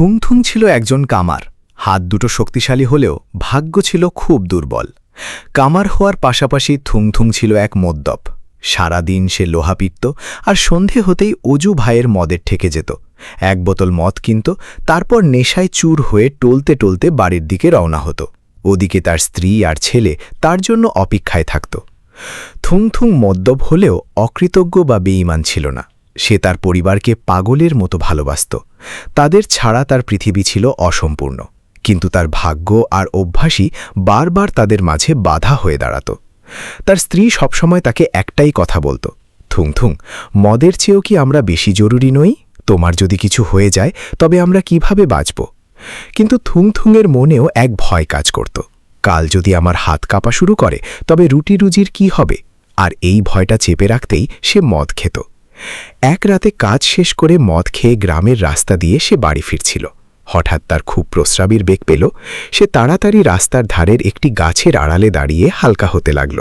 থুংথুং ছিল একজন কামার। হাত দুটো শক্তিশালী হলেও ভাগ্য ছিল খুব দুর্বল। কামার হওয়ার পাশাপাশি থুংথুং ছিল এক মদ্যপ। সারাদিন সে লোহা পিটত আর সন্ধে হতেই অজু ভাইয়ের মদের ঠেকে যেত। এক বোতল মদ কিনত, তারপর নেশায় চুর হয়ে টলতে টলতে বাড়ির দিকে রওনা হতো। ওদিকে তার স্ত্রী আর ছেলে তার জন্য অপেক্ষায় থাকত। থুংথুং মদ্যপ হলেও অকৃতজ্ঞ বা বেঈমান ছিল না। সে তার পরিবারকে পাগলের মতো ভালোবাসত। তাদের ছাড়া তার পৃথিবী ছিল অসম্পূর্ণ। কিন্তু তার ভাগ্য আর অভ্যাসই বারবার তাদের মাঝে বাধা হয়ে দাঁড়াত। তার স্ত্রী সবসময় তাকে একটাই কথা বলত, থুংথুং, মদের চেয়েও কি আমরা বেশি জরুরি নই? তোমার যদি কিছু হয়ে যায় তবে আমরা কিভাবে বাঁচব? কিন্তু থুংথুংয়ের মনেও এক ভয় কাজ করত। কাল যদি আমার হাত কাঁপা শুরু করে তবে রুটি রুজির কি হবে? আর এই ভয়টা চেপে রাখতেই সে মদ খেত। এক রাতে কাজ শেষ করে মদ খেয়ে গ্রামের রাস্তা দিয়ে সে বাড়ি ফিরছিল। হঠাৎ তার খুব প্রস্রাবের বেগ পেল। সে তাড়াতাড়ি রাস্তার ধারের একটি গাছের আড়ালে দাঁড়িয়ে হালকা হতে লাগল।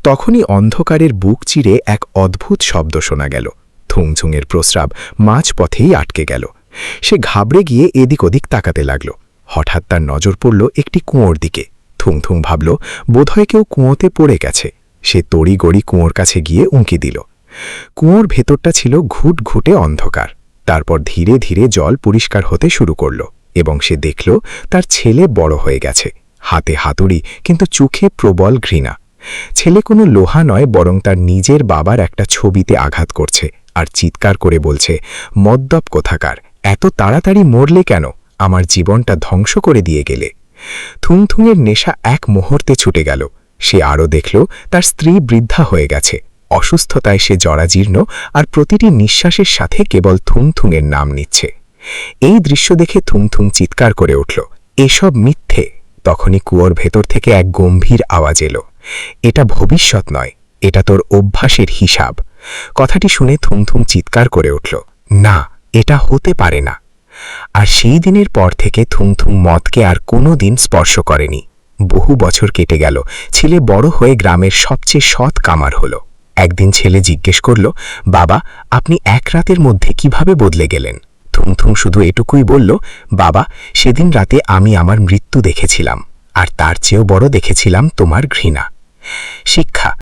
তখনই অন্ধকারের বুক চিরে এক অদ্ভুত শব্দ শোনা গেল। থুংথুংয়ের প্রস্রাব মাঝপথেই আটকে গেল। সে ঘাবড়ে গিয়ে এদিক ওদিক তাকাতে লাগল। হঠাৎ তার নজর পড়ল একটি কুয়োর দিকে। থুংথুং ভাবল বোধহয় কেউ কুয়োতে পড়ে গেছে। সে তড়িগড়ি কুয়োর কাছে গিয়ে উঁকি দিল। কুয়োর ভেতরটা ছিল ঘুটঘুটে অন্ধকার। তারপর ধীরে ধীরে জল পরিষ্কার হতে শুরু করল এবং সে দেখল তার ছেলে বড় হয়ে গেছে। হাতে হাতুড়ি, কিন্তু চোখে প্রবল ঘৃণা। ছেলে কোনো লোহা নয়, বরং তার নিজের বাবার একটা ছবিতে আঘাত করছে আর চিৎকার করে বলছে, মদ্যপ কোথাকার, এত তাড়াতাড়ি মরলে কেন? আমার জীবনটা ধ্বংস করে দিয়ে গেলে। থুংথুংয়ের নেশা এক মুহূর্তে ছুটে গেল। সে আরও দেখল তার স্ত্রী বৃদ্ধা হয়ে গেছে। অসুস্থতায় সে জরাজীর্ণ আর প্রতিটি নিঃশ্বাসের সাথে কেবল থুংথুংয়ের নাম নিচ্ছে। এই দৃশ্য দেখে থুংথুং চিৎকার করে উঠল, এসব মিথ্যে। তখনই কুয়োর ভেতর থেকে এক গম্ভীর আওয়াজ এলো, এটা ভবিষ্যৎ নয়, এটা তোর অভ্যাসের হিসাব। কথাটি শুনে থুংথুং চিৎকার করে উঠল, না, এটা হতে পারে না। আর সেই দিনের পর থেকে থুংথুং মদকে আর কোনো দিন স্পর্শ করেনি। বহু বছর কেটে গেল। ছেলে বড় হয়ে গ্রামের সবচেয়ে সৎ কামার হল। একদিন ছেলে জিজ্ঞেস করল, বাবা, আপনি এক রাতের মধ্যে কিভাবে বদলে গেলেন? থুংথুং শুধু এটুকুই বলল, বাবা, সেদিন রাতে আমি আমার মৃত্যু দেখেছিলাম, আর তার চেয়েও বড় দেখেছিলাম তোমার ঘৃণা। শিক্ষা।